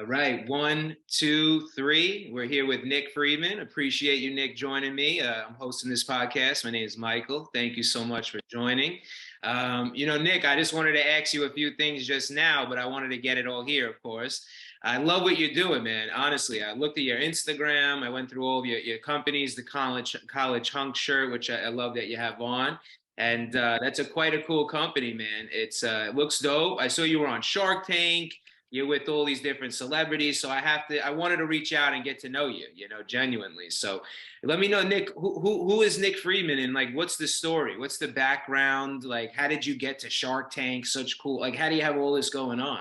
All right, one, two, three. We're here with Nick Friedman. Appreciate you, Nick, joining me. I'm hosting this podcast. My name is Michael. Thank you so much for joining. Nick, I just wanted to ask you a few things just now, but I wanted to get it all here, of course. I love what you're doing, man. Honestly, I looked at your Instagram. I went through all of your companies, the college Hunks shirt, which I love that you have on. And that's quite a cool company, man. It looks dope. I saw you were on Shark Tank. You're with all these different celebrities, so I wanted to reach out and get to know you, genuinely. So let me know, Nick, who is Nick Friedman, and like, what's the story? What's the background? Like, how did you get to Shark Tank? Such cool, like, how do you have all this going on?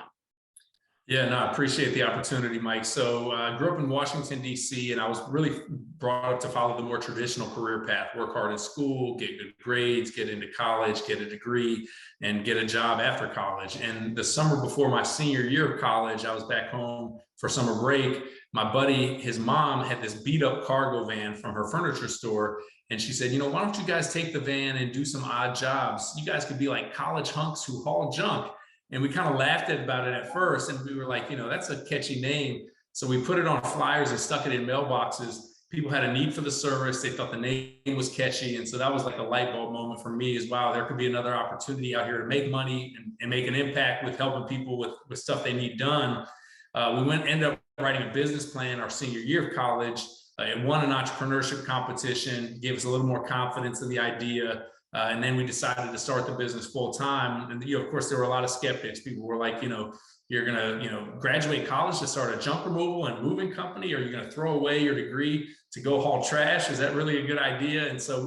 Yeah, no, I appreciate the opportunity, Mike. So I grew up in Washington, D.C., and I was really brought up to follow the more traditional career path, work hard in school, get good grades, get into college, get a degree, and get a job after college. And the summer before my senior year of college, I was back home for summer break. My buddy, his mom had this beat up cargo van from her furniture store. And she said, why don't you guys take the van and do some odd jobs? You guys could be like college hunks who haul junk. And we kind of laughed about it at first. And we were like, that's a catchy name. So we put it on flyers and stuck it in mailboxes. People had a need for the service. They thought the name was catchy. And so that was like a light bulb moment for me as, wow, there could be another opportunity out here to make money and make an impact with helping people with stuff they need done. Ended up writing a business plan our senior year of college. It won an entrepreneurship competition, gave us a little more confidence in the idea. And then we decided to start the business full time. And, of course, there were a lot of skeptics. People were like, you're going to, graduate college to start a junk removal and moving company? Or are you going to throw away your degree to go haul trash? Is that really a good idea? And so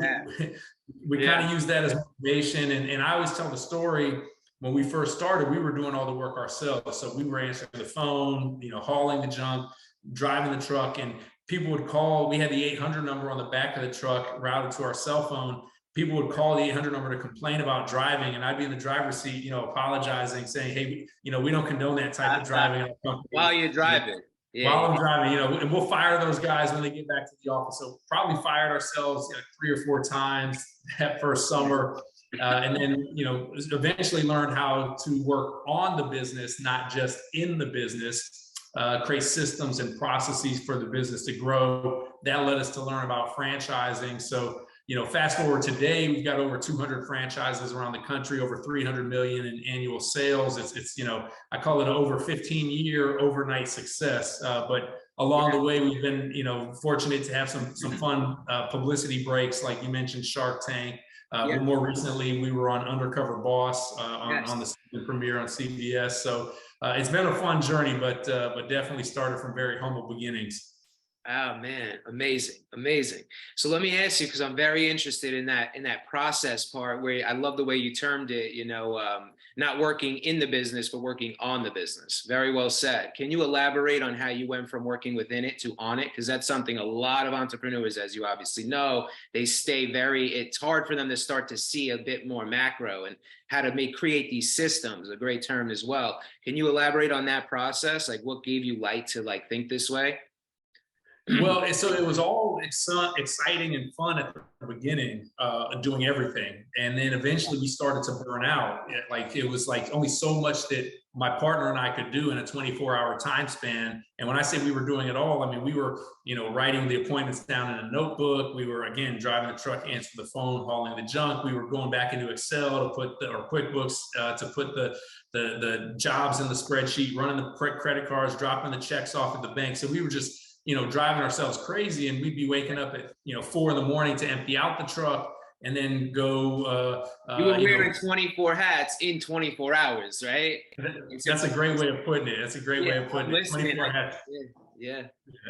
we kind of use that as motivation. And I always tell the story, when we first started, we were doing all the work ourselves. So we were answering the phone, hauling the junk, driving the truck, and people would call. We had the 800 number on the back of the truck routed to our cell phone. People would call the 800 number to complain about driving, and I'd be in the driver's seat, apologizing, saying, hey, we don't condone that type of driving. While you're driving. While I'm driving, and we'll fire those guys when they get back to the office. So probably fired ourselves 3 or 4 times that first summer. And then, eventually learned how to work on the business, not just in the business, create systems and processes for the business to grow. That led us to learn about franchising. So, fast forward today, we've got over 200 franchises around the country, over 300 million in annual sales. It's I call it an over 15-year overnight success. But along the way, we've been, fortunate to have some fun publicity breaks, like you mentioned, Shark Tank. But more recently, we were on Undercover Boss on the season premiere on CBS. So it's been a fun journey, but definitely started from very humble beginnings. Oh man, amazing. So let me ask you, because I'm very interested in that process part, where I love the way you termed it, not working in the business, but working on the business. Very well said. Can you elaborate on how you went from working within it to on it? Because that's something a lot of entrepreneurs, as you obviously know, it's hard for them to start to see a bit more macro and how to create these systems, a great term as well. Can you elaborate on that process? Like, what gave you light to think this way? Well, so it was all exciting and fun at the beginning, doing everything. And then eventually we started to burn out. It was only so much that my partner and I could do in a 24-hour time span. And when I say we were doing it all, I mean, we were, writing the appointments down in a notebook. We were, again, driving the truck, answering the phone, hauling the junk. We were going back into Excel to put or QuickBooks to put the jobs in the spreadsheet, running the credit cards, dropping the checks off at the bank. So we were just driving ourselves crazy, and we'd be waking up at 4 a.m. to empty out the truck and then go. You were wearing 24 hats in 24 hours, right? That's a great way of putting it. That's a great way of putting it. 24 hats. Yeah.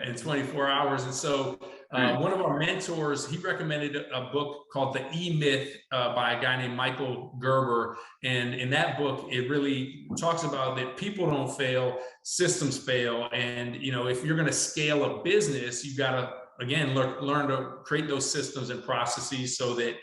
In 24 hours. And so one of our mentors, he recommended a book called The E-Myth by a guy named Michael Gerber. And in that book, it really talks about that people don't fail, systems fail. And, if you're going to scale a business, you've got to, again, learn to create those systems and processes so that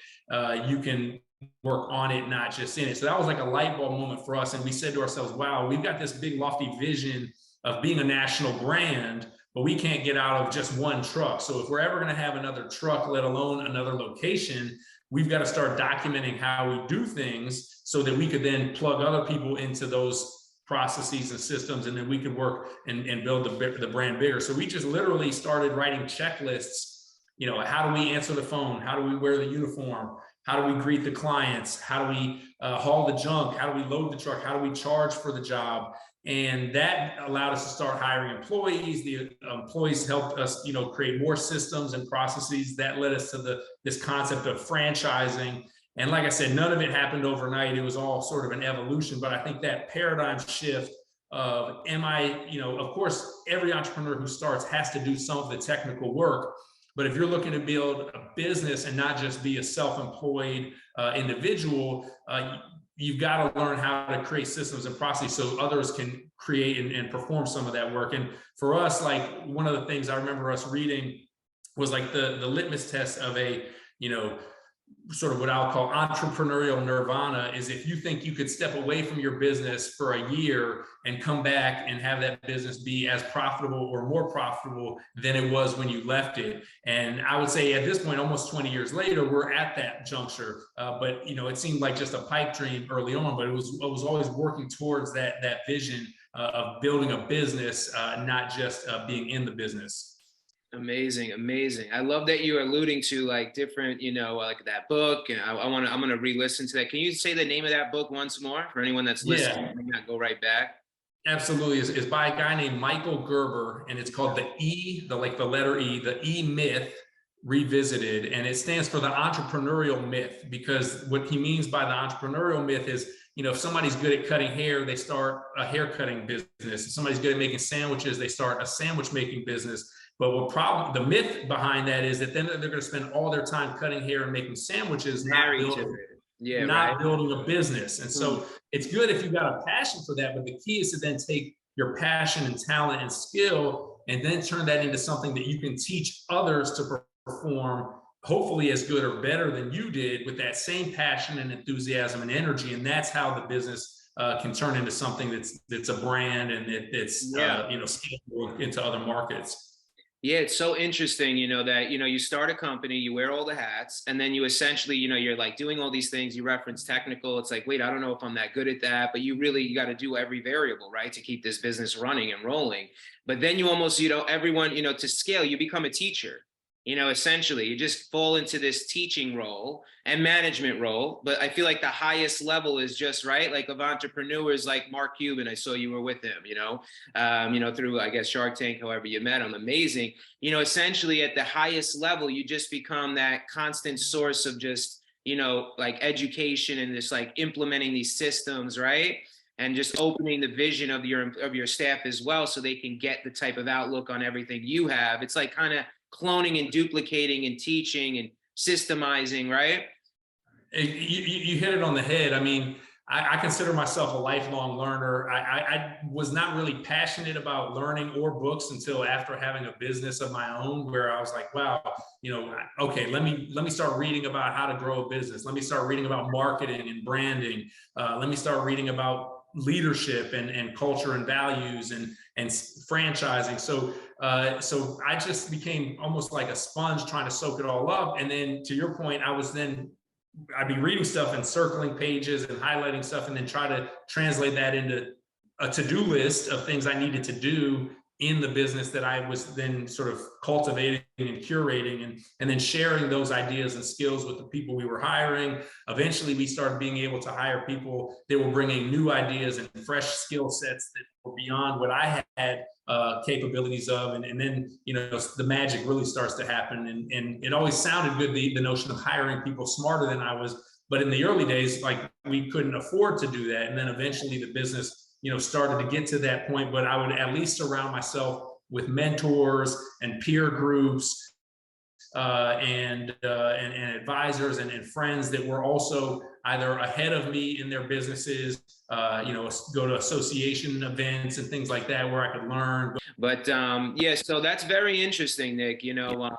you can work on it, not just in it. So that was like a light bulb moment for us. And we said to ourselves, wow, we've got this big lofty vision of being a national brand, but we can't get out of just one truck. So if we're ever going to have another truck, let alone another location, we've got to start documenting how we do things so that we could then plug other people into those processes and systems, and then we could work and build the brand bigger. So we just literally started writing checklists. You know, how do we answer the phone? How do we wear the uniform? How do we greet the clients? How do we haul the junk? How do we load the truck? How do we charge for the job? And that allowed us to start hiring employees. The employees helped us, you know, create more systems and processes. That led us to this concept of franchising. And like I said, none of it happened overnight. It was all sort of an evolution. But I think that paradigm shift of, you know, of course, every entrepreneur who starts has to do some of the technical work. But if you're looking to build a business and not just be a self-employed individual, you've got to learn how to create systems and processes so others can create and perform some of that work. And for us, like, one of the things I remember us reading was like the litmus test of a, you know, sort of what I'll call entrepreneurial nirvana is if you think you could step away from your business for a year and come back and have that business be as profitable or more profitable than it was when you left it. And I would say at this point, almost 20 years later, we're at that juncture. But, you know, it seemed like just a pipe dream early on, but it was always working towards that vision of building a business, not just being in the business. Amazing, amazing. I love that you're alluding to like different, you know, like that book, and I'm gonna re-listen to that. Can you say the name of that book once more for anyone that's listening? Yeah, May not go right back. absolutely. It's by a guy named Michael Gerber, and it's called the letter E, the E Myth Revisited, and it stands for the entrepreneurial myth, because what he means by the entrepreneurial myth is, you know, if somebody's good at cutting hair, they start a hair cutting business. If somebody's good at making sandwiches, they start a sandwich making business. But the myth behind that is that then they're going to spend all their time cutting hair and making sandwiches, not building a business. And so it's good if you've got a passion for that, but the key is to then take your passion and talent and skill and then turn that into something that you can teach others to perform, hopefully as good or better than you did, with that same passion and enthusiasm and energy. And that's how the business can turn into something that's a brand, and it's you know, scalable into other markets. Yeah, it's so interesting, you know, that, you know, you start a company, you wear all the hats, and then you essentially, you know, you're like doing all these things. You reference technical. It's like, wait, I don't know if I'm that good at that, but you got to do every variable, right, to keep this business running and rolling. But then you almost, you know, everyone, you know, to scale, you become a teacher. You know, essentially, you just fall into this teaching role and management role. But I feel like the highest level is just, right, like, of entrepreneurs like Mark Cuban. I saw you were with him, you know, through, I guess, Shark Tank, however you met him. Amazing. You know, essentially at the highest level, you just become that constant source of just, you know, like education and just like implementing these systems, right? And just opening the vision of your staff as well, so they can get the type of outlook on everything you have. It's like kind of cloning and duplicating and teaching and systemizing, right? You hit it on the head. I mean, I consider myself a lifelong learner. I was not really passionate about learning or books until after having a business of my own, where I was like, wow, you know, okay, let me start reading about how to grow a business. Let me start reading about marketing and branding. Let me start reading about leadership and culture and values and franchising. So I just became almost like a sponge trying to soak it all up. And then, to your point, I'd be reading stuff and circling pages and highlighting stuff, and then try to translate that into a to-do list of things I needed to do in the business that I was then sort of cultivating and curating, and then sharing those ideas and skills with the people we were hiring. Eventually, we started being able to hire people that were bringing new ideas and fresh skill sets that were beyond what I had capabilities of. And then, you know, the magic really starts to happen. And it always sounded good, the notion of hiring people smarter than I was. But in the early days, like, we couldn't afford to do that. And then eventually the business, you know, started to get to that point. But I would at least surround myself with mentors and peer groups and advisors and friends that were also either ahead of me in their businesses, you know, go to association events and things like that where I could learn. But yeah, so that's very interesting, Nick, you know,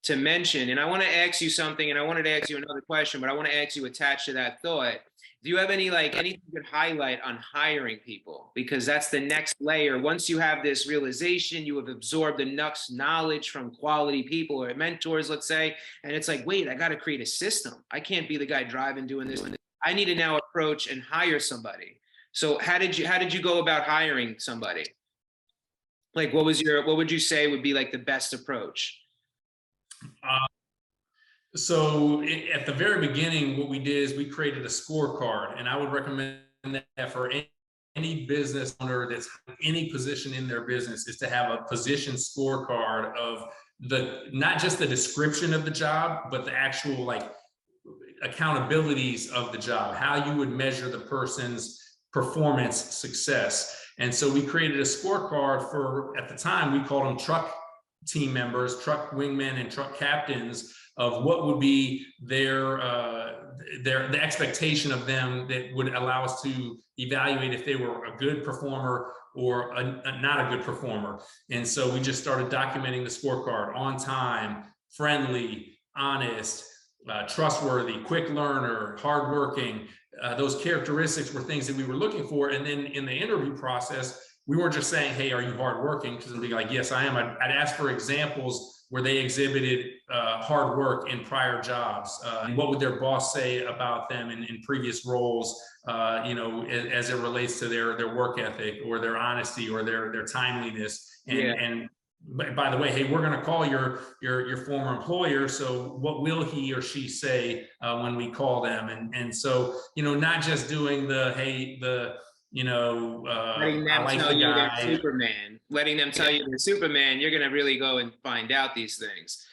to mention. And I want to ask you something, and I wanted to ask you another question, but I want to ask you attached to that thought. Do you have anything you could highlight on hiring people? Because that's the next layer. Once you have this realization, you have absorbed enough knowledge from quality people or mentors, let's say, and it's like, wait, I got to create a system. I can't be the guy driving doing this. I need to now approach and hire somebody. So how did you go about hiring somebody? Like, what would you say would be like the best approach? So at the very beginning, what we did is we created a scorecard, and I would recommend that for any business owner that's any position in their business is to have a position scorecard of not just the description of the job, but the actual like accountabilities of the job, how you would measure the person's performance success. And so we created a scorecard for, at the time, we called them truck team members, truck wingmen and truck captains, of what would be the expectation of them that would allow us to evaluate if they were a good performer or not a good performer. And so we just started documenting the scorecard: on time, friendly, honest, trustworthy, quick learner, hardworking. Those characteristics were things that we were looking for. And then in the interview process, we weren't just saying, hey, are you hardworking? Because it'd be like, yes, I am. I'd ask for examples where they exhibited hard work in prior jobs. And what would their boss say about them in previous roles, as it relates to their work ethic or their honesty or their timeliness. And by the way, hey, we're going to call your former employer. So what will he or she say when we call them? And so, not just doing letting them tell you they're Superman, letting them tell you they're Superman, you're going to really go and find out these things.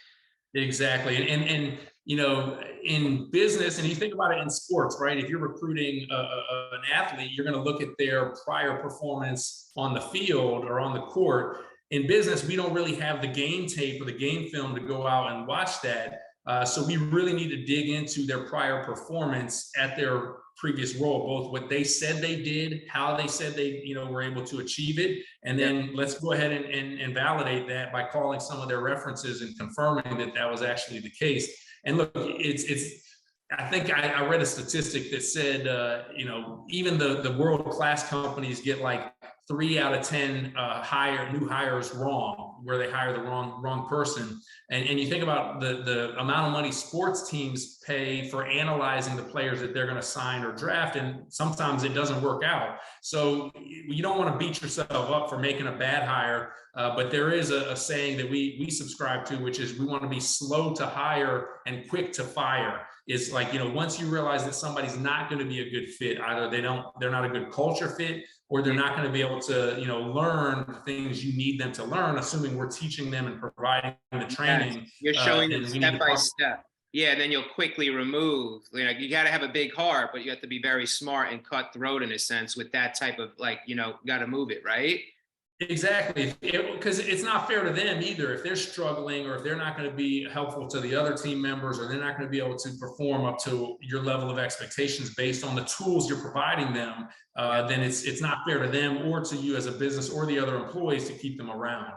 Exactly. And in business, and you think about it in sports, right? If you're recruiting an athlete, you're going to look at their prior performance on the field or on the court. In business, we don't really have the game tape or the game film to go out and watch that. So we really need to dig into their prior performance at their previous role, both what they said they did, how they said they were able to achieve it, and then let's go ahead and validate that by calling some of their references and confirming that that was actually the case. And look, I think I read a statistic that said even the world-class companies get like 3 out of 10 new hires wrong, where they hire the wrong person. And you think about the amount of money sports teams pay for analyzing the players that they're going to sign or draft, and sometimes it doesn't work out. So you don't want to beat yourself up for making a bad hire, but there is a saying that we subscribe to, which is we want to be slow to hire and quick to fire. Is like, once you realize that somebody's not going to be a good fit, either they're not a good culture fit, or they're not going to be able to, learn the things you need them to learn, assuming we're teaching them and providing the training. You're showing them step by step. Yeah, and then you'll quickly remove. You got to have a big heart, but you have to be very smart and cutthroat in a sense with that type of got to move it, right? Exactly, because it's not fair to them either. If they're struggling, or if they're not going to be helpful to the other team members, or they're not going to be able to perform up to your level of expectations based on the tools you're providing them, then it's not fair to them or to you as a business or the other employees to keep them around.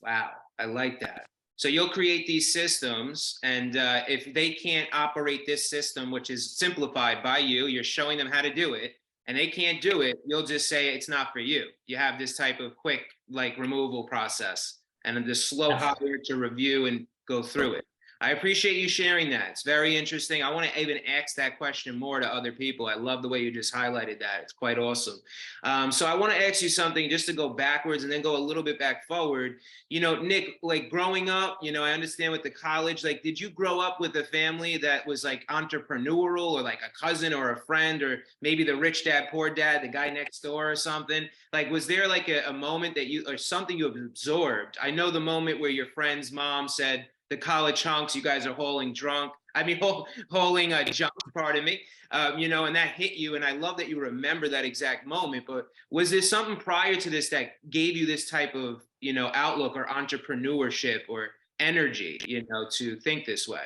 Wow, I like that. So you'll create these systems, and if they can't operate this system, which is simplified by you, you're showing them how to do it, and they can't do it, you'll just say it's not for you. You have this type of quick removal process, and then the slow hire to review and go through it. I appreciate you sharing that. It's very interesting. I want to even ask that question more to other people. I love the way you just highlighted that. It's quite awesome. So I want to ask you something just to go backwards and then go a little bit back forward. Nick, growing up, I understand with the college, did you grow up with a family that was entrepreneurial, or a cousin or a friend, or maybe the rich dad, poor dad, the guy next door or something? Was there a moment that or something you absorbed? I know the moment where your friend's mom said, the college hunks, you guys are holing junk, pardon me, and that hit you. And I love that you remember that exact moment. But was there something prior to this that gave you this type of, outlook or entrepreneurship or energy, to think this way?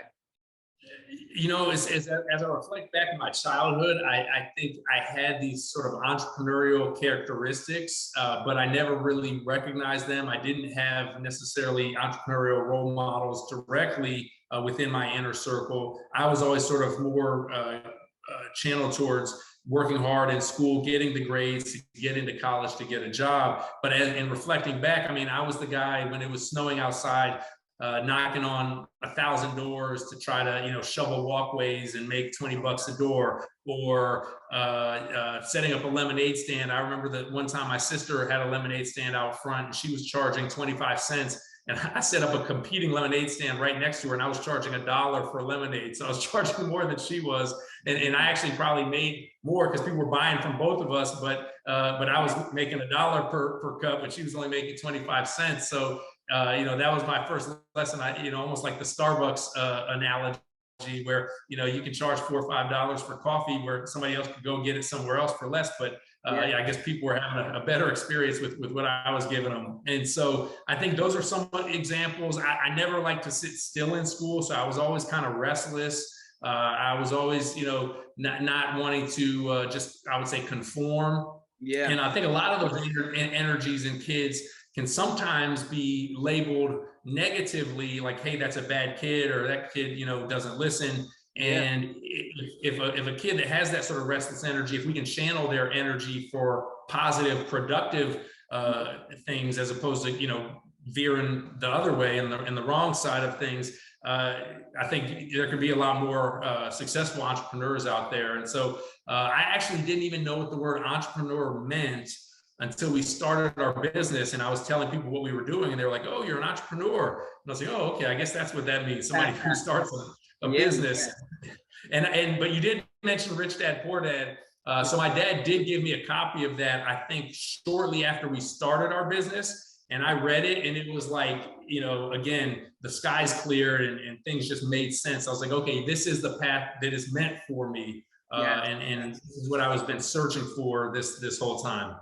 As I reflect back in my childhood, I think I had these sort of entrepreneurial characteristics, but I never really recognized them. I didn't have necessarily entrepreneurial role models directly within my inner circle. I was always sort of more channeled towards working hard in school, getting the grades to get into college, to get a job. But in reflecting back, I was the guy when it was snowing outside, knocking on 1,000 doors to try to, shovel walkways and make 20 bucks a door, or setting up a lemonade stand. I remember that one time my sister had a lemonade stand out front and she was charging 25 cents. And I set up a competing lemonade stand right next to her, and I was charging $1 for lemonade. So I was charging more than she was. And I actually probably made more because people were buying from both of us, but I was making $1 per cup, and she was only making 25 cents. So, that was my first lesson. Almost like the Starbucks analogy, where, you can charge $4 or $5 for coffee where somebody else could go get it somewhere else for less. But I guess people were having a better experience with what I was giving them. And so I think those are some examples. I never liked to sit still in school, so I was always kind of restless. I was always, not wanting to just, I would say, conform. Yeah. And I think a lot of those energies in kids can sometimes be labeled negatively, like, hey, that's a bad kid, or that kid, doesn't listen. And if a kid that has that sort of restless energy, if we can channel their energy for positive, productive things, as opposed to, veering the other way in the wrong side of things, I think there could be a lot more successful entrepreneurs out there. And so I actually didn't even know what the word entrepreneur meant until we started our business, and I was telling people what we were doing, and they were like, "Oh, you're an entrepreneur." And I was like, "Oh, okay, I guess that's what that means. Somebody who starts a business." But you did mention Rich Dad Poor Dad. So my dad did give me a copy of that, I think, shortly after we started our business. And I read it, and it was like, again, the sky's cleared and things just made sense. I was like, okay, this is the path that is meant for me. And this is what I was been searching for this whole time.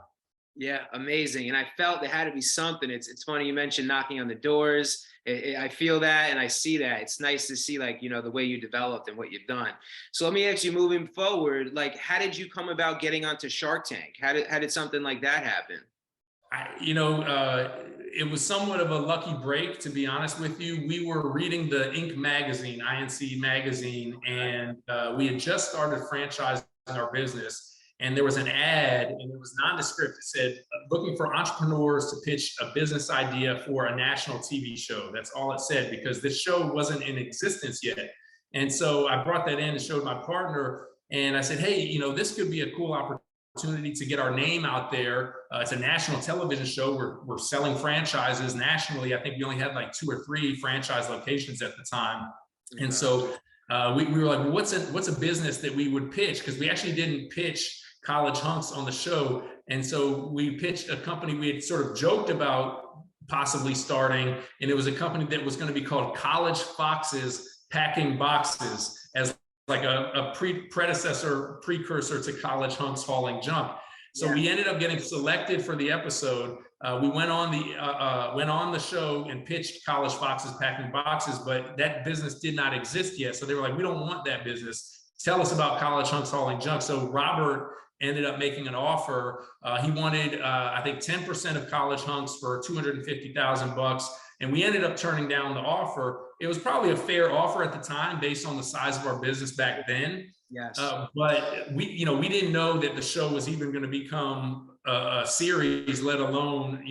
Yeah, amazing. And I felt there had to be something. It's funny you mentioned knocking on the doors. I feel that, and I see that. It's nice to see, like, the way you developed and what you've done. So let me ask you, moving forward, like, how did you come about getting onto Shark Tank? How did something like that happen? It was somewhat of a lucky break, to be honest with you. We were reading the INC magazine, and we had just started franchising our business. And there was an ad, and it was nondescript. It said, looking for entrepreneurs to pitch a business idea for a national TV show. That's all it said, because this show wasn't in existence yet. And so I brought that in and showed my partner, and I said, hey, this could be a cool opportunity to get our name out there. It's a national television show. We're selling franchises nationally. I think we only had like 2 or 3 franchise locations at the time. And so we were like, well, what's a business that we would pitch? Because we actually didn't pitch College Hunks on the show. And so we pitched a company we had sort of joked about possibly starting, and it was a company that was going to be called College Foxes Packing Boxes, as like a precursor to College Hunks Hauling Junk. So we ended up getting selected for the episode. We went on the show and pitched College Foxes Packing Boxes, but that business did not exist yet. So they were like, we don't want that business. Tell us about College Hunks Hauling Junk. So Robert ended up making an offer. He wanted, I think, 10% of College Hunks for $250,000, and we ended up turning down the offer. It was probably a fair offer at the time, based on the size of our business back then. Yes. But we didn't know that the show was even going to become a series, let alone,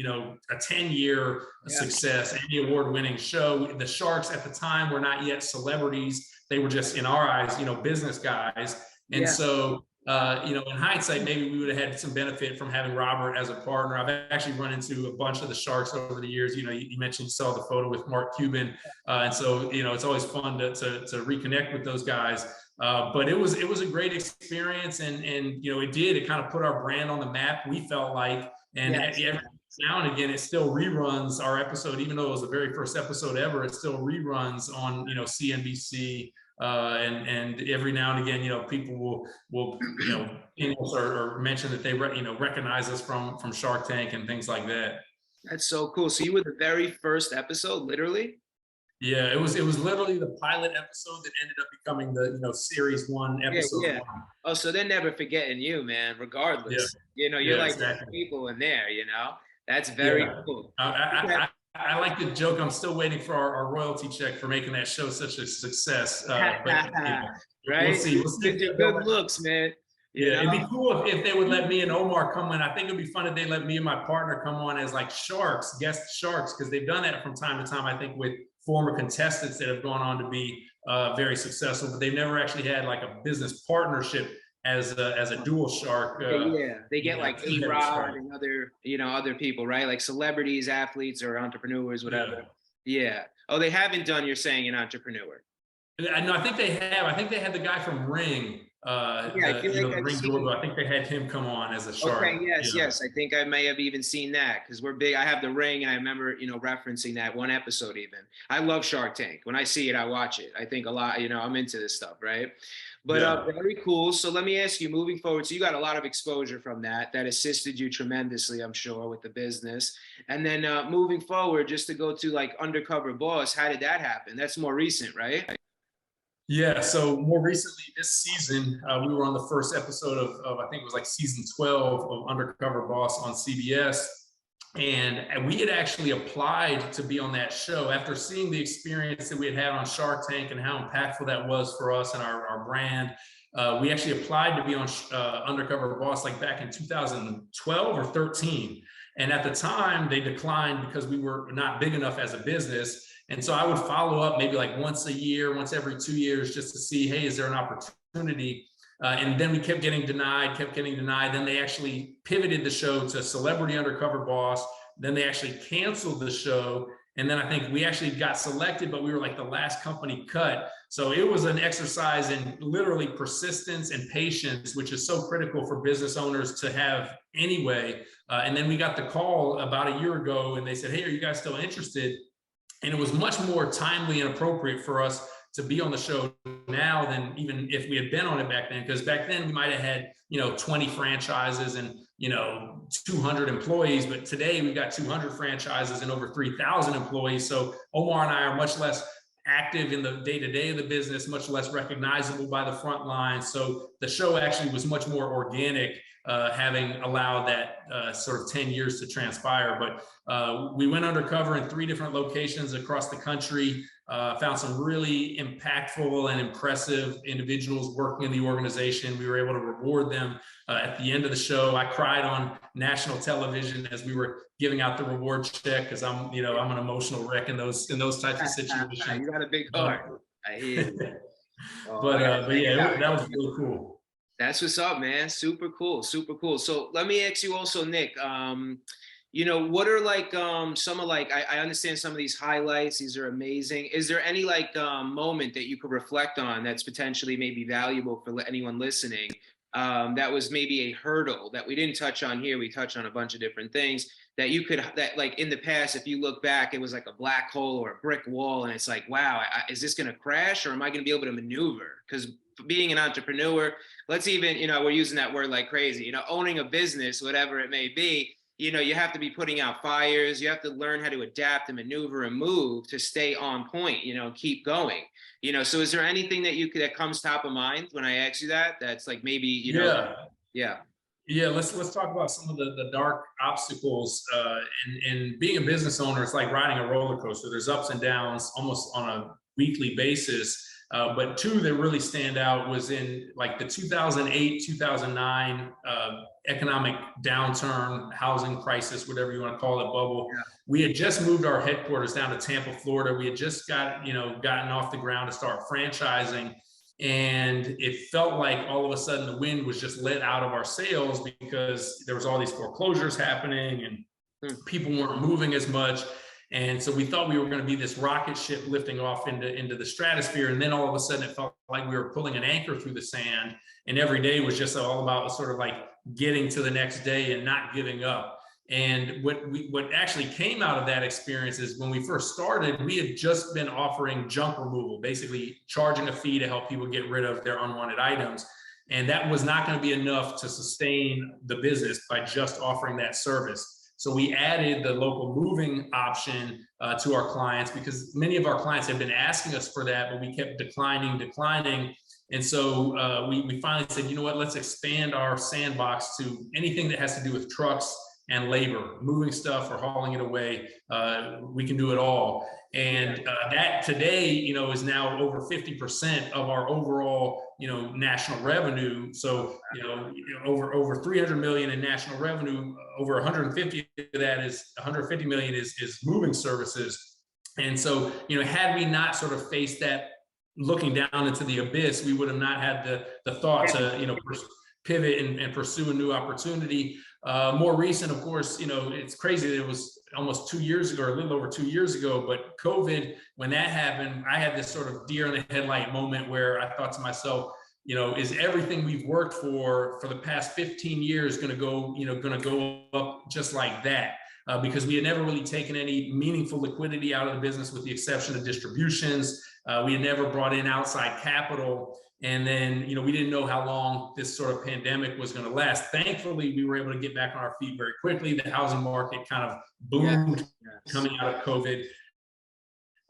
a 10-year success, Emmy award-winning show. The Sharks at the time were not yet celebrities; they were just, in our eyes, business guys. And so, in hindsight, maybe we would have had some benefit from having Robert as a partner. I've actually run into a bunch of the Sharks over the years. You mentioned you saw the photo with Mark Cuban, and so it's always fun to reconnect with those guys. But it was a great experience, and it kind of put our brand on the map, we felt like. And every now and again, it still reruns our episode, even though it was the very first episode ever. It still reruns on CNBC. And every now and again, people will or mention that they recognize us from Shark Tank and things like that. That's so cool. So you were the very first episode, literally? Yeah, it was literally the pilot episode that ended up becoming the series 1, episode 1. Oh, so they're never forgetting you, man, regardless. You're like exactly. People in there, That's very cool. I like to joke, I'm still waiting for our royalty check for making that show such a success. But, right? We'll see. Good looks, man. It'd be cool if they would let me and Omar come in. I think it'd be fun if they let me and my partner come on as like sharks, guest sharks, because they've done that from time to time, I think, with former contestants that have gone on to be very successful, but they've never actually had like a business partnership as a dual shark. Yeah, they get like two-headed A-Rod shark. and other, other people, right? Like celebrities, athletes, or entrepreneurs, whatever. Yeah. Oh, they haven't done, you're saying, an entrepreneur. No, I think they have. I think they had the guy from Ring, Yeah, I feel like the I've Ring seen. doorbell. I think they had him come on as a Okay, shark. yes, Yeah. yes. I think I may have even seen that because we're big. I have the Ring, and I remember, referencing that one episode even. I love Shark Tank. When I see it, I watch it. I think a lot, I'm into this stuff, right? But Yeah. very cool. So let me ask you, moving forward, so you got a lot of exposure from that. That assisted you tremendously, I'm sure, with the business. And then moving forward, just to go to like Undercover Boss, how did that happen? That's more recent, right? Yeah, so more recently this season, we were on the first episode of I think it was like season 12 of Undercover Boss on CBS. And we had actually applied to be on that show after seeing the experience that we had had on Shark Tank and how impactful that was for us and our brand. We actually applied to be on Undercover Boss like back in 2012 or 13. And at the time, they declined because we were not big enough as a business. And so I would follow up maybe like once a year, once every 2 years, just to see, hey, is there an opportunity? And then we kept getting denied. Then they actually pivoted the show to Celebrity Undercover Boss. Then they actually canceled the show. And then I think we actually got selected, but we were like the last company cut. So it was an exercise in literally persistence and patience, which is so critical for business owners to have anyway. And then we got the call about a year ago and they said, hey, are you guys still interested? And it was much more timely and appropriate for us to be on the show now than even if we had been on it back then, because back then we might have had 20 franchises and 200 employees, but today we've got 200 franchises and over 3,000 employees. So Omar and I are much less active in the day-to-day of the business, much less recognizable by the front line. So the show actually was much more organic, having allowed that sort of 10 years to transpire. But we went undercover in 3 different locations across the country, found some really impactful and impressive individuals working in the organization. We were able to reward them at the end of the show. I cried on national television as we were giving out the reward check because I'm an emotional wreck in those types of situations. You got a big heart. I hear you. But yeah, that was really cool. That's what's up, man. Super cool. Super cool. So let me ask you also, Nick, what are like some of like, I understand some of these highlights, these are amazing. Is there any like moment that you could reflect on that's potentially maybe valuable for anyone listening? That was maybe a hurdle that we didn't touch on here. We touched on a bunch of different things that that like in the past, if you look back, it was like a black hole or a brick wall. And it's like, wow, is this going to crash or am I going to be able to maneuver? Because being an entrepreneur, let's even, we're using that word like crazy, owning a business, whatever it may be, you have to be putting out fires. You have to learn how to adapt and maneuver and move to stay on point, keep going, so is there anything that comes top of mind when I ask you that? That's like maybe, yeah. Yeah, let's talk about some of the dark obstacles. And being a business owner, it's like riding a roller coaster. There's ups and downs almost on a weekly basis. But 2 that really stand out was in like the 2008, 2009 economic downturn, housing crisis, whatever you want to call it, bubble. Yeah. We had just moved our headquarters down to Tampa, Florida. We had just gotten off the ground to start franchising. And it felt like all of a sudden the wind was just let out of our sails because there was all these foreclosures happening and people weren't moving as much. And so we thought we were going to be this rocket ship lifting off into the stratosphere. And then all of a sudden it felt like we were pulling an anchor through the sand. And every day was just all about sort of like getting to the next day and not giving up. And what actually came out of that experience is when we first started, we had just been offering junk removal, basically charging a fee to help people get rid of their unwanted items. And that was not going to be enough to sustain the business by just offering that service. So we added the local moving option to our clients because many of our clients have been asking us for that, but we kept declining. And so we finally said, you know what, let's expand our sandbox to anything that has to do with trucks and labor, moving stuff or hauling it away. We can do it all. And that today, is now over 50% of our overall, national revenue. So, over 300 million in national revenue, over 150 of that is 150 million is moving services. And so, had we not sort of faced that looking down into the abyss, we would have not had the thought to, pivot and pursue a new opportunity. More recent, of course, it's crazy that it was almost 2 years ago, or a little over 2 years ago, but COVID, when that happened, I had this sort of deer in the headlight moment where I thought to myself, is everything we've worked for the past 15 years going to go up just like that? Because we had never really taken any meaningful liquidity out of the business with the exception of distributions. We had never brought in outside capital. And then, we didn't know how long this sort of pandemic was going to last. Thankfully, we were able to get back on our feet very quickly. The housing market kind of boomed coming out of COVID.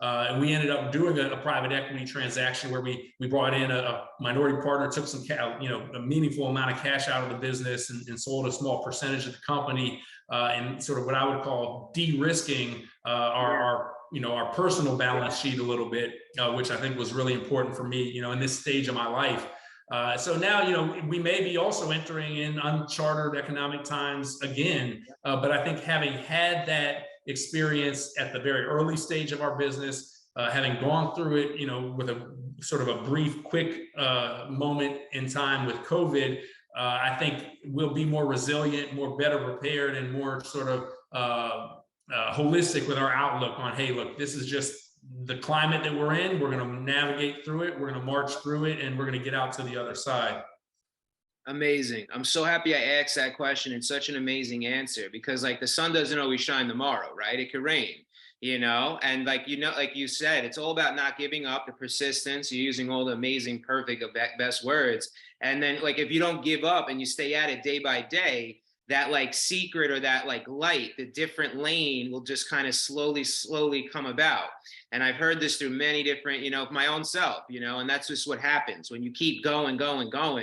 And we ended up doing a private equity transaction where we brought in a minority partner, took some, a meaningful amount of cash out of the business and sold a small percentage of the company, and sort of what I would call de-risking our personal balance sheet a little bit, which I think was really important for me, in this stage of my life. So now, we may be also entering in uncharted economic times again, but I think having had that experience at the very early stage of our business, having gone through it, with a sort of a brief, quick moment in time with COVID, I think we'll be more resilient, more better prepared, and more sort of holistic with our outlook on, hey, look, this is just the climate that we're in. We're going to navigate through it. We're going to march through it, and we're going to get out to the other side. Amazing. I'm so happy I asked that question. It's such an amazing answer because like the sun doesn't always shine tomorrow, right? It could rain, and like you said, it's all about not giving up, the persistence. You're using all the amazing, perfect, best words. And then like if you don't give up and you stay at it day by day, that like secret or that like light, the different lane will just kind of slowly come about. And I've heard this through many different, my own self, and that's just what happens when you keep going,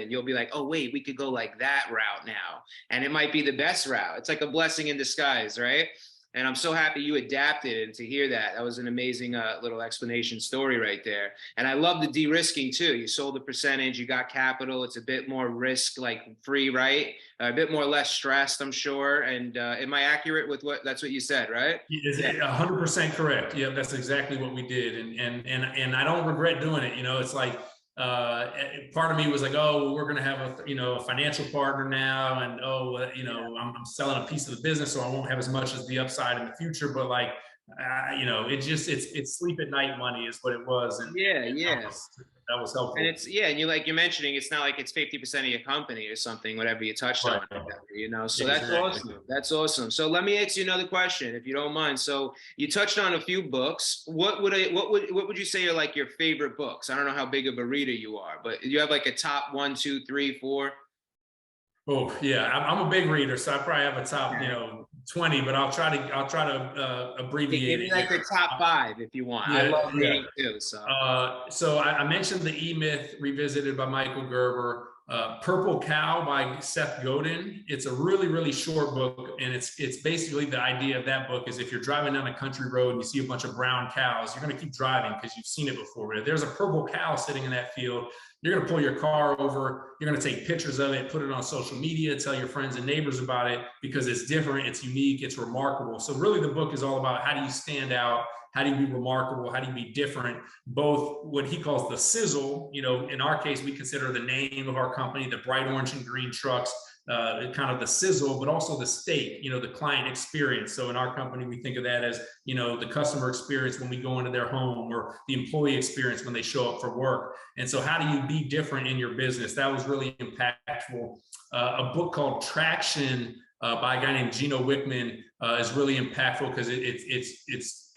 you'll be like, oh, wait, we could go like that route now. And it might be the best route. It's like a blessing in disguise, right? And I'm so happy you adapted, and to hear that, that was an amazing little explanation story right there. And I love the de-risking too. You sold the percentage, you got capital. It's a bit more risk, like free, right? A bit more less stressed, I'm sure. And am I accurate with that's what you said, right? It's 100% correct. Yeah, that's exactly what we did. And I don't regret doing it. It's like, part of me was like, oh, we're going to have a financial partner now, and I'm selling a piece of the business, so I won't have as much as the upside in the future. But like, it's sleep at night money is what it was. And that was helpful. And it's and you're mentioning, it's not like it's 50% of your company or something, whatever you touched on, so that's awesome. That's awesome. So let me ask you another question, if you don't mind. So you touched on a few books. What would you say are like your favorite books? I don't know how big of a reader you are, but you have like a top 1, 2, 3, 4? Oh yeah, I'm a big reader, so I probably have a top 20, but I'll try to abbreviate. Give me like the top 5 if you want. I love reading too. So I mentioned the E-Myth Revisited by Michael Gerber, Purple Cow by Seth Godin. It's a really, really short book, and it's basically the idea of that book is if you're driving down a country road and you see a bunch of brown cows, you're going to keep driving because you've seen it before. But if there's a purple cow sitting in that field, you're going to pull your car over, you're going to take pictures of it, put it on social media, tell your friends and neighbors about it because it's different, it's unique, it's remarkable. So really the book is all about how do you stand out, how do you be remarkable, how do you be different, both what he calls the sizzle, in our case, we consider the name of our company, the bright orange and green trucks, kind of the sizzle, but also the steak, the client experience. So in our company, we think of that as, the customer experience when we go into their home, or the employee experience when they show up for work. And so how do you be different in your business? That was really impactful. A book called Traction by a guy named Gino Wickman is really impactful because it's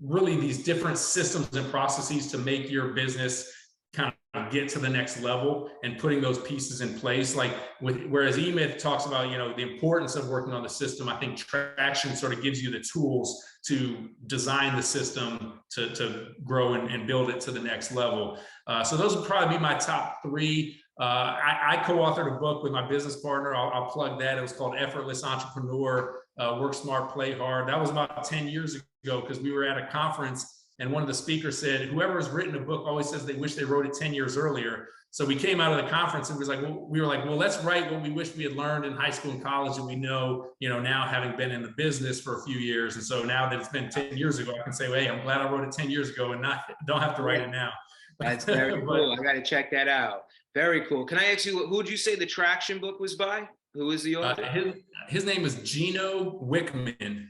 really these different systems and processes to make your business kind of get to the next level, and putting those pieces in place. Like whereas E-Myth talks about, the importance of working on the system, I think Traction sort of gives you the tools to design the system to grow and build it to the next level. So those would probably be my top 3. I co-authored a book with my business partner. I'll plug that. It was called Effortless Entrepreneur, Work Smart, Play Hard. That was about 10 years ago because we were at a conference And one of the speakers said, whoever has written a book always says they wish they wrote it 10 years earlier. So we came out of the conference and we were like, well, let's write what we wish we had learned in high school and college, and we know, now having been in the business for a few years. And so now that it's been 10 years ago, I can say, well, hey, I'm glad I wrote it 10 years ago and don't have to write it now. That's very cool. I got to check that out. Very cool. Can I ask you, who would you say the Traction book was by? Who is the author? His name is Gino Wickman.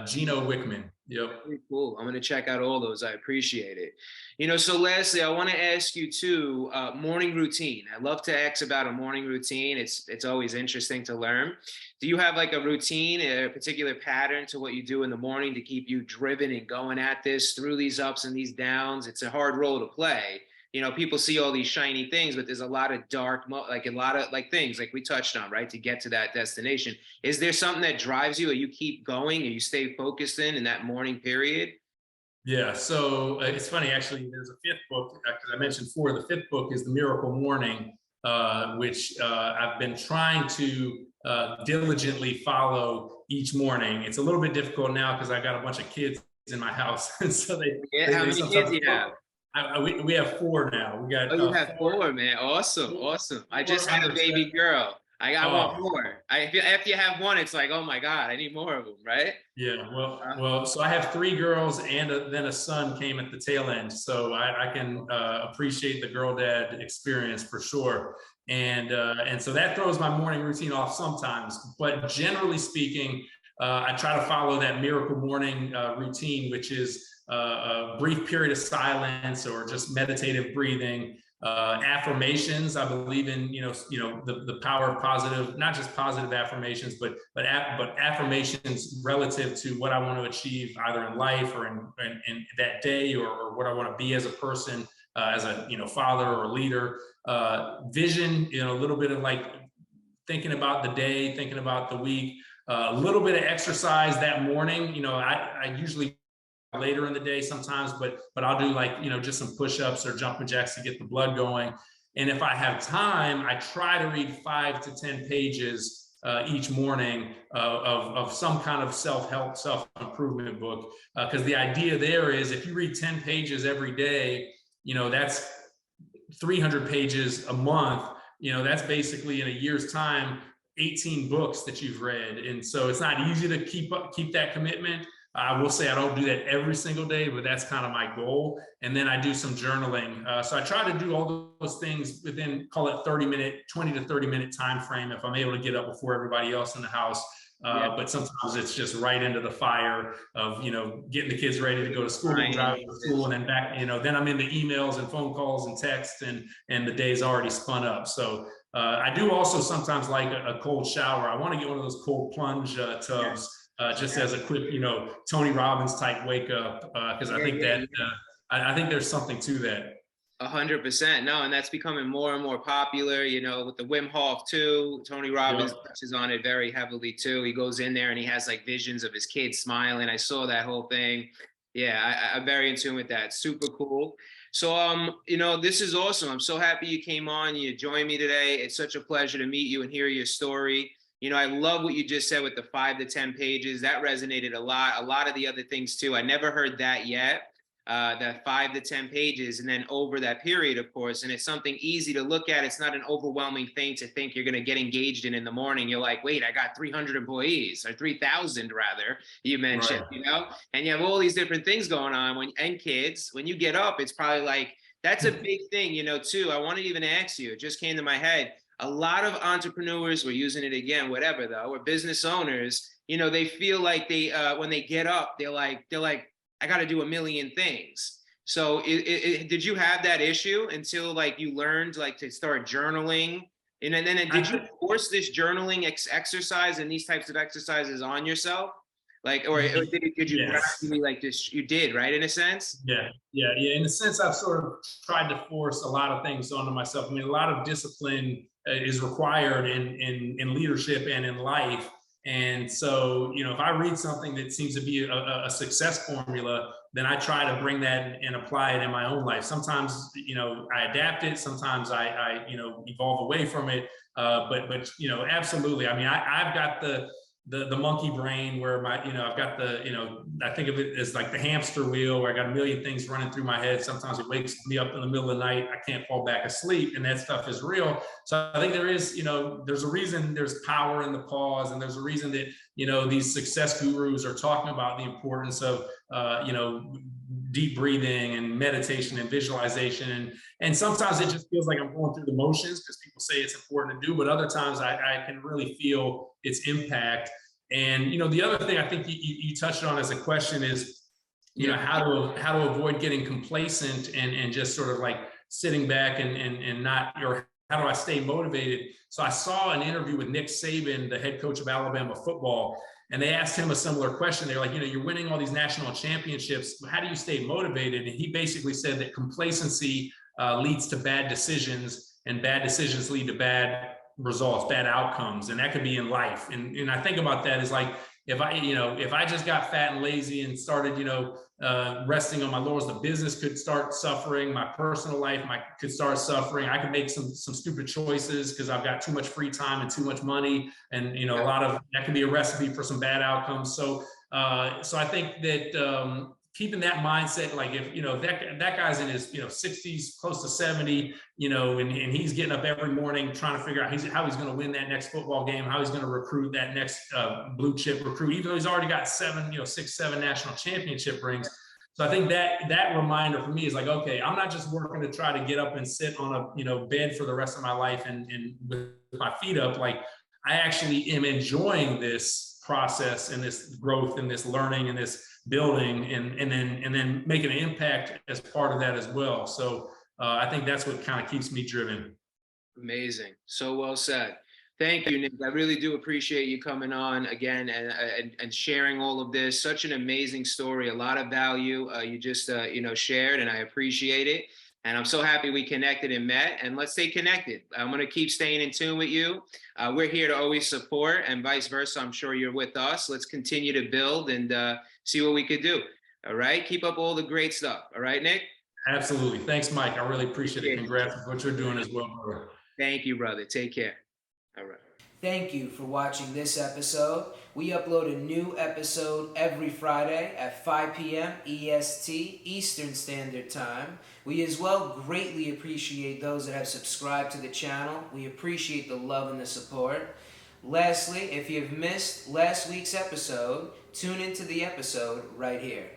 Gino Wickman. Yep. Very cool. I'm going to check out all those. I appreciate it. So lastly, I want to ask you too, morning routine. I love to ask about a morning routine. It's always interesting to learn. Do you have like a routine, a particular pattern to what you do in the morning to keep you driven and going at this through these ups and these downs? It's a hard role to play. People see all these shiny things, but there's a lot of dark, like a lot of like things like we touched on, right? To get to that destination. Is there something that drives you, or you keep going, or you stay focused in that morning period? Yeah, so it's funny, actually, there's a fifth book, because I mentioned four. The fifth book is The Miracle Morning, which I've been trying to diligently follow each morning. It's a little bit difficult now because I got a bunch of kids in my house. And so how many kids do you have? We have four now. We got. You have four, man. Awesome. I just had a baby girl. I want more. After you have one, it's like, oh my God, I need more of them, right? Yeah. Well. So I have three girls, and then a son came at the tail end. So I can appreciate the girl dad experience for sure. And so that throws my morning routine off sometimes. But generally speaking, I try to follow that Miracle Morning routine, which is a brief period of silence or just meditative breathing, affirmations. I believe in the power of positive, not just positive affirmations, but affirmations relative to what I want to achieve either in life or in that day, or what I want to be as a person, as a father or leader. Vision, a little bit of like thinking about the day, thinking about the week. A little bit of exercise that morning. I usually later in the day sometimes, but I'll do like, just some push-ups or jumping jacks to get the blood going. And if I have time, I try to read 5 to 10 pages each morning of some kind of self-help, self-improvement book. Because the idea there is if you read 10 pages every day, that's 300 pages a month. That's basically in a year's time, 18 books that you've read. And so it's not easy to keep that commitment. I will say I don't do that every single day, but that's kind of my goal. And then I do some journaling. So I try to do all those things within, call it 20 to 30 minute time frame, if I'm able to get up before everybody else in the house. But sometimes it's just right into the fire of, getting the kids ready to go to school, driving to school, and then back, then I'm into emails and phone calls and texts, and the day's already spun up. So I do also sometimes like a cold shower. I want to get one of those cold plunge tubs. Just as a quick, Tony Robbins type wake up, because I think I think there's something to that. 100%. No, and that's becoming more and more popular, with the Wim Hof too. Tony Robbins touches on it very heavily too. He goes in there and he has like visions of his kids smiling. I saw that whole thing. Yeah, I'm very in tune with that. Super cool. So, this is awesome. I'm so happy you came on. You joined me today. It's such a pleasure to meet you and hear your story. I love what you just said with the 5 to 10 pages. That resonated a lot. A lot of the other things too. I never heard that yet. That 5 to 10 pages, and then over that period, of course. And it's something easy to look at. It's not an overwhelming thing to think you're going to get engaged in the morning. You're like, wait, I got 300 employees, or 3,000 rather, you mentioned, right. And you have all these different things going on and kids. When you get up, it's probably like, that's a big thing, too. I want to even ask you, it just came to my head. A lot of entrepreneurs, we're using it again, whatever though, or business owners, they feel like they, when they get up, they're like, I got to do a million things. So did you have that issue until like you learned like to start journaling? And then did you force this journaling exercise and these types of exercises on yourself? Like, or did you gradually like this? You did, right? In a sense? Yeah. In a sense, I've sort of tried to force a lot of things onto myself. I mean, a lot of discipline is required in leadership and in life. And so, if I read something that seems to be a success formula, then I try to bring that and apply it in my own life. Sometimes, I adapt it. Sometimes I evolve away from it. But absolutely. I mean, I've got the monkey brain where I've got I think of it as like the hamster wheel where I got a million things running through my head. Sometimes it wakes me up in the middle of the night. I can't fall back asleep, and that stuff is real. So I think there's a reason there's power in the pause, and there's a reason that, these success gurus are talking about the importance of, deep breathing and meditation and visualization. And sometimes it just feels like I'm going through the motions because people say it's important to do, but other times I can really feel its impact. And, the other thing I think you touched on as a question is, how to avoid getting complacent and just sort of like sitting back and not, or how do I stay motivated? So I saw an interview with Nick Saban, the head coach of Alabama football, and they asked him a similar question. They're like, you're winning all these national championships. How do you stay motivated? And he basically said that complacency leads to bad decisions, and bad decisions lead to bad results, bad outcomes. And that could be in life. And I think about that as like, if I just got fat and lazy and started, resting on my laurels, the business could start suffering. My personal life could start suffering. I could make some stupid choices because I've got too much free time and too much money. And, a lot of that could be a recipe for some bad outcomes. So I think that keeping that mindset, like if, that guy's in his, 60s, close to 70, and he's getting up every morning trying to figure out how he's going to win that next football game, how he's going to recruit that next blue chip recruit, even though he's already got 6, 7 national championship rings. So I think that reminder for me is like, okay, I'm not just working to try to get up and sit on a, bed for the rest of my life and with my feet up. Like, I actually am enjoying this process and this growth and this learning and this building and then making an impact as part of that as well. So I think that's what kind of keeps me driven. Amazing. So well said. Thank you, Nick. I really do appreciate you coming on again and sharing all of this. Such an amazing story, a lot of value you just shared, and I appreciate it. And I'm so happy we connected and met, and let's stay connected. I'm going to keep staying in tune with you. We're here to always support, and vice versa. I'm sure you're with us. Let's continue to build and see what we could do. All right. Keep up all the great stuff. All right, Nick? Absolutely. Thanks, Mike. I really appreciate it. Congrats on what you're doing as well, brother. Thank you, brother. Take care. All right. Thank you for watching this episode. We upload a new episode every Friday at 5 p.m. EST, Eastern Standard Time. We as well greatly appreciate those that have subscribed to the channel. We appreciate the love and the support. Lastly, if you've missed last week's episode, tune into the episode right here.